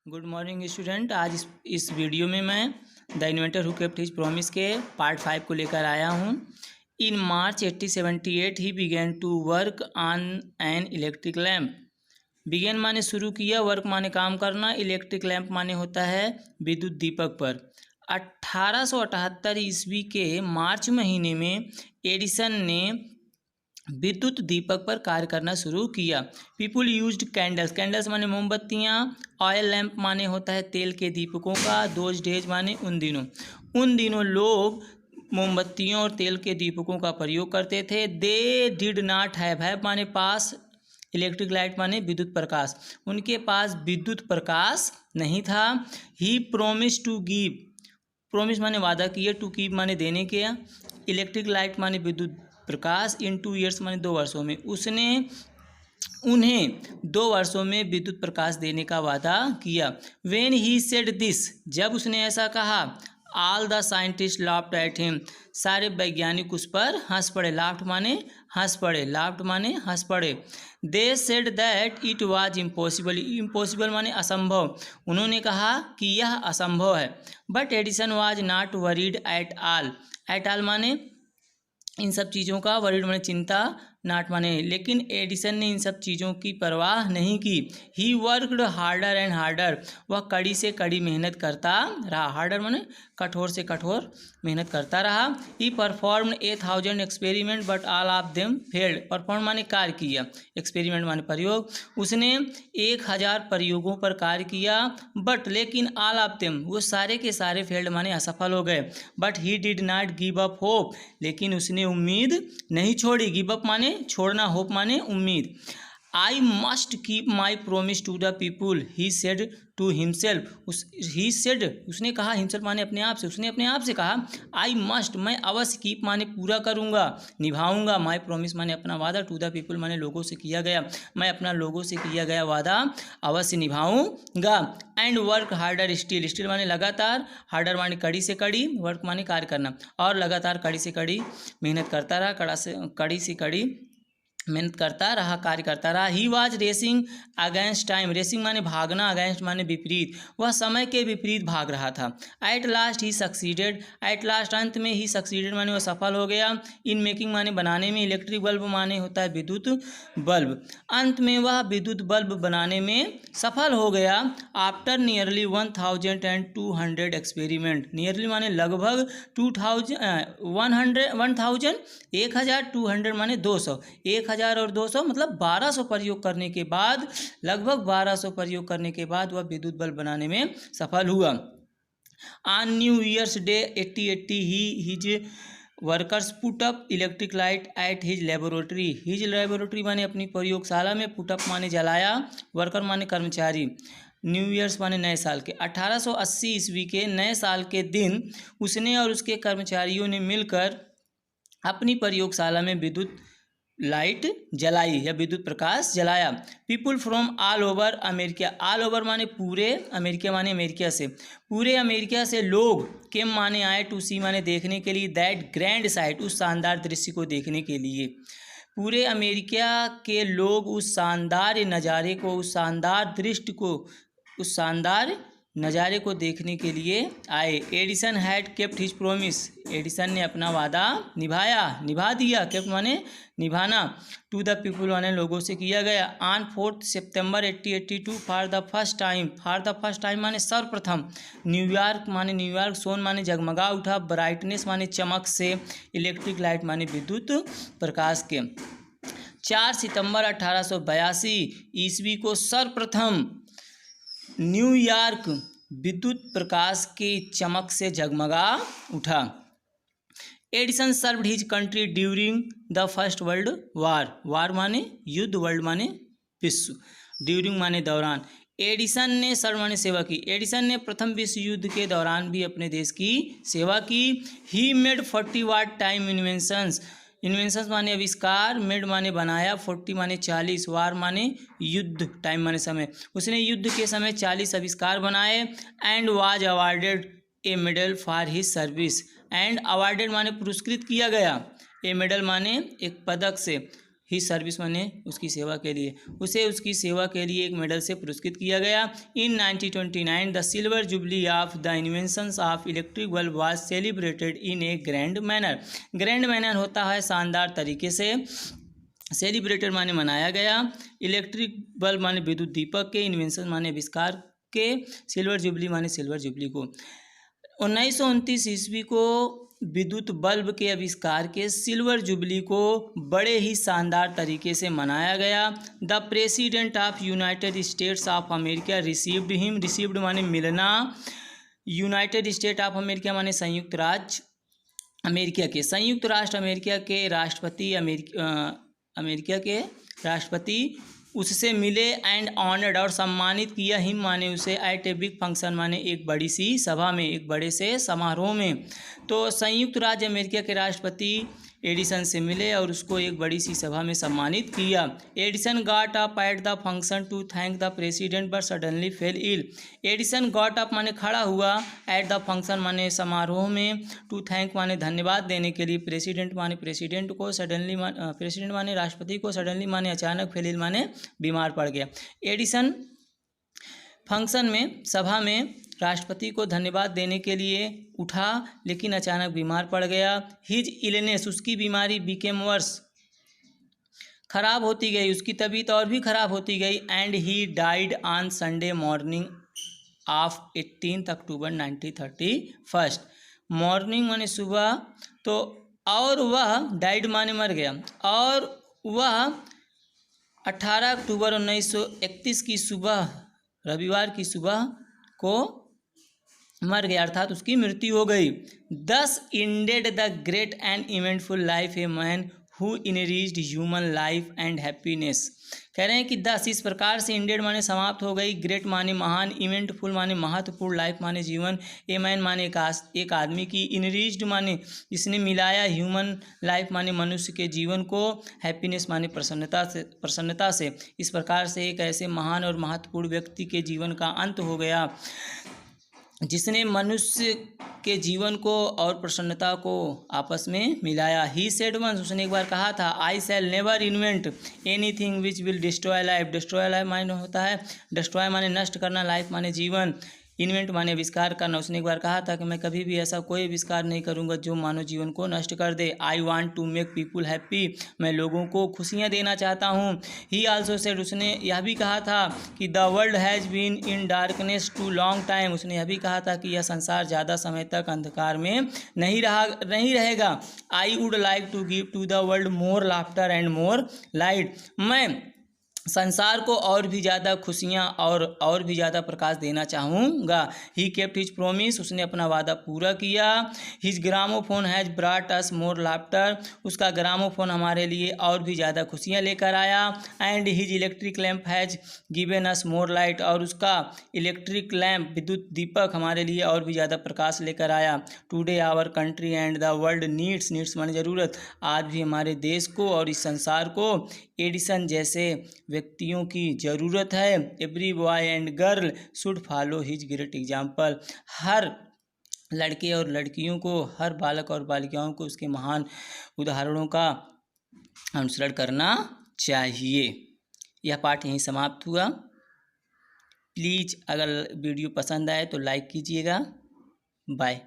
Good morning student. आज इस video में मैं the inventor who kept his promise के पार्ट 5 को लेकर आया हूँ। In March 1878 he began to work on an electric lamp. Began माने शुरू किया, वर्क माने काम करना, इलेक्ट्रिक लैम्प माने होता है विद्युत दीपक पर। 1878 ईस्वी के मार्च महीने में एडिसन ने विद्युत दीपक पर कार्य करना शुरू किया। पीपुल यूज्ड कैंडल्स, कैंडल्स माने मोमबत्तियाँ, ऑयल लैम्प माने होता है तेल के दीपकों का, दोज डेज माने उन दिनों लोग मोमबत्तियों और तेल के दीपकों का प्रयोग करते थे। दे डिड नॉट हैव माने पास, इलेक्ट्रिक लाइट माने विद्युत प्रकाश, उनके पास विद्युत प्रकाश नहीं था। ही प्रोमिस टू गिव, प्रोमिस माने वादा किया, टू कीप माने देने के, इलेक्ट्रिक लाइट माने विद्युत प्रकाश, इन 2 ईयर्स माने 2 वर्षों में, उसने उन्हें 2 वर्षों में विद्युत प्रकाश देने का वादा किया। व्हेन ही सेड दिस, जब उसने ऐसा कहा, all the scientist laughed at him, सारे वैज्ञानिक उस पर हंस पड़े। लाफ्ड माने हंस पड़े, लाफ्ड माने हंस पड़े। They said that it was impossible, impossible माने असंभव, उन्होंने कहा कि यह असंभव है। But Edison was not worried at all, at all माने इन सब चीज़ों का, वरीड माने चिंता, नाट माने, लेकिन एडिसन ने इन सब चीज़ों की परवाह नहीं की। He worked harder and harder, वह कड़ी से कड़ी मेहनत करता रहा। हार्डर माने कठोर से कठोर मेहनत करता रहा। ही performed 1000 experiment but all of them failed, perform माने कार्य किया, एक्सपेरिमेंट माने प्रयोग, उसने 1000 प्रयोगों पर कार्य किया, बट लेकिन ऑल ऑफ देम, वो सारे के सारे फेल्ड माने असफल हो गए। But he did not give up hope, लेकिन उसने उम्मीद नहीं छोड़ी। गिव अप माने छोड़ना, होप माने उम्मीद। I must keep my promise to the people, he said to himself, he said उसने कहा, हिमसेल्फ माने अपने आप से, उसने अपने आप से कहा, आई मस्ट मैं अवश्य, कीप माने पूरा करूँगा, निभाऊंगा, माई प्रोमिस माने अपना वादा, टू द पीपुल माने लोगों से किया गया, मैं अपना लोगों से किया गया वादा अवश्य निभाऊंगा। And work harder still, still माने लगातार, हार्डर माने कड़ी से कड़ी, वर्क माने कार्य करना, और लगातार कड़ी से कड़ी मेहनत करता रहा, कड़ी से कड़ी मेहनत करता रहा, कार्य करता रहा। He was racing against time, racing माने भागना, अगेंस्ट माने विपरीत, वह समय के विपरीत भाग रहा था। At last he succeeded, at last अंत में, ही सक्सीडेड माने वह सफल हो गया। इन मेकिंग माने बनाने में, इलेक्ट्रिक बल्ब माने होता है विद्युत बल्ब, अंत में वह विद्युत बल्ब बनाने में सफल हो गया। आफ्टर नियरली 1200 एक्सपेरिमेंट, नियरली माने लगभग 1200 माने 200, 1000 और 200 मतलब 1200 प्रयोग करने के बाद, लगभग 1200 प्रयोग करने के बाद वह विद्युत बल्ब बनाने में सफल हुआ। On new years day 1880 he his workers put up electric light at his laboratory, his laboratory माने अपनी प्रयोगशाला में, पुट अप माने जलाया, वर्कर माने कर्मचारी, न्यू ईयर्स माने नए साल के, 1880 ईस्वी के नए साल के दिन उसने और उसके कर्मचारियों ने मिलकर अपनी प्रयोगशाला में विद्युत लाइट जलाई या विद्युत प्रकाश जलाया। People from all over America, all over माने पूरे, अमेरिका माने अमेरिका से, पूरे अमेरिका से लोग, केम माने आए, टू सी माने देखने के लिए, दैट ग्रैंड साइट उस शानदार दृश्य को देखने के लिए, पूरे अमेरिका के लोग उस शानदार नज़ारे को, उस शानदार दृश्य को, उस शानदार नज़ारे को देखने के लिए आए। Edison had kept his promise, Edison ने अपना वादा निभाया, निभा दिया, केप्ट माने निभाना, टू द पीपुल माने लोगों से किया गया। On 4 September 1882 for the first time, for the first time माने सर्वप्रथम, न्यूयॉर्क माने न्यूयॉर्क, सोन माने जगमगा उठा, ब्राइटनेस माने चमक से, इलेक्ट्रिक लाइट माने विद्युत प्रकाश के। 4 सितंबर 1882 ईस्वी को सर्वप्रथम न्यूयॉर्क विद्युत प्रकाश की चमक से जगमगा उठा। Edison served his country during the first world war, war माने युद्ध, वर्ल्ड माने विश्व, ड्यूरिंग माने दौरान, एडिसन ने सर्व माने सेवा की, एडिसन ने प्रथम विश्व युद्ध के दौरान भी अपने देश की सेवा की। He made 40 what time inventions, inventions माने आविष्कार, मेड माने बनाया, 40 माने 40, वार माने युद्ध, टाइम माने समय, उसने युद्ध के समय 40 आविष्कार बनाए। And was awarded A medal for his service, and awarded माने पुरस्कृत किया गया, ए मेडल माने एक पदक से, हिज सर्विस माने उसकी सेवा के लिए, उसे उसकी सेवा के लिए एक मेडल से पुरस्कृत किया गया। इन 1929 the silver jubilee of the inventions of electric bulb was celebrated in A grand manner. Grand manner होता है शानदार तरीके से, सेलिब्रेटेड माने मनाया गया, इलेक्ट्रिक बल्ब माने विद्युत दीपक के, इन्वेंशन माने आविष्कार के, सिल्वर जुबली माने सिल्वर जुबली को। 1929 ईस्वी को विद्युत बल्ब के आविष्कार के सिल्वर जुबली को बड़े ही शानदार तरीके से मनाया गया। The president of United states of America received him, received माने मिलना, यूनाइटेड स्टेट ऑफ अमेरिका माने संयुक्त राज्य अमेरिका के, संयुक्त राष्ट्र अमेरिका के राष्ट्रपति, अमेरिका के राष्ट्रपति उससे मिले एंड ऑनर्ड और सम्मानित किया हिम माने उसे एट ए बिग फंक्शन माने एक बड़ी सी सभा में, एक बड़े से समारोह में। तो संयुक्त राज्य अमेरिका के राष्ट्रपति एडिसन से मिले और उसको एक बड़ी सी सभा में सम्मानित किया। Edison got up at the function to thank the president but suddenly fell ill. Edison got up माने खड़ा हुआ, एट द फंक्शन माने समारोह में, टू थैंक माने धन्यवाद देने के लिए, प्रेसिडेंट माने प्रेसिडेंट को, सडनली प्रेसिडेंट माने राष्ट्रपति को, सडनली माने अचानक, फेल इल माने बीमार पड़ गया। एडिसन फंक्शन में, सभा में राष्ट्रपति को धन्यवाद देने के लिए उठा लेकिन अचानक बीमार पड़ गया। हिज इलनेस, उसकी बीमारी, बिकेम वर्स, खराब होती गई, उसकी तबीयत और भी खराब होती गई। And he died on Sunday morning of 18 October 1931। Morning माने सुबह, तो और वह डाइड माने मर गया, और वह 18 अक्टूबर 1931 की सुबह, रविवार की सुबह को मर गया, अर्थात उसकी मृत्यु हो गई। दस ended the great and eventful life a man who enriched human life and happiness. कह रहे हैं कि दस, इस प्रकार से इंडेड माने समाप्त हो गई, ग्रेट माने महान, इवेंटफुल माने महत्वपूर्ण, लाइफ माने जीवन, ए मैन माने एक आदमी की, इनरिच्ड माने जिसने मिलाया, ह्यूमन लाइफ माने मनुष्य के जीवन को, हैप्पीनेस माने प्रसन्नता से। इस प्रकार से एक ऐसे महान और महत्वपूर्ण व्यक्ति के जीवन का अंत हो गया जिसने मनुष्य के जीवन को और प्रसन्नता को आपस में मिलाया। ही सेड वंस, उसने एक बार कहा था, I shall never invent anything which will destroy life. Destroy life माने होता है, डिस्ट्रॉय माने नष्ट करना, लाइफ माने जीवन, इन्वेंट माने आविष्कार करना। उसने एक बार कहा था कि मैं कभी भी ऐसा कोई आविष्कार नहीं करूंगा जो मानव जीवन को नष्ट कर दे। I want to make people happy, मैं लोगों को खुशियां देना चाहता हूं। ही आल्सो सेड, उसने यह भी कहा था कि the world has been in darkness too long time. उसने यह भी कहा था कि यह संसार ज़्यादा समय तक अंधकार में नहीं रहेगा। I would like to give to the world more laughter and more light. मैं संसार को और भी ज़्यादा खुशियाँ और भी ज़्यादा प्रकाश देना चाहूँगा। ही केप्ट हिज प्रोमिस, उसने अपना वादा पूरा किया। His gramophone has ब्राट us more laughter, उसका ग्रामोफोन हमारे लिए और भी ज़्यादा खुशियाँ लेकर आया। And his electric lamp has given us more light, और उसका इलेक्ट्रिक लैम्प, विद्युत दीपक हमारे लिए और भी ज़्यादा प्रकाश लेकर आया। Today our country and the world needs माने ज़रूरत, आज भी हमारे देश को और इस संसार को एडिसन जैसे व्यक्तियों की ज़रूरत है। Every boy and girl should follow his great example, हर लड़के और लड़कियों को, हर बालक और बालिकाओं को उसके महान उदाहरणों का अनुसरण करना चाहिए। यह पाठ यहीं समाप्त हुआ। प्लीज़ अगर वीडियो पसंद आए तो लाइक कीजिएगा। बाय।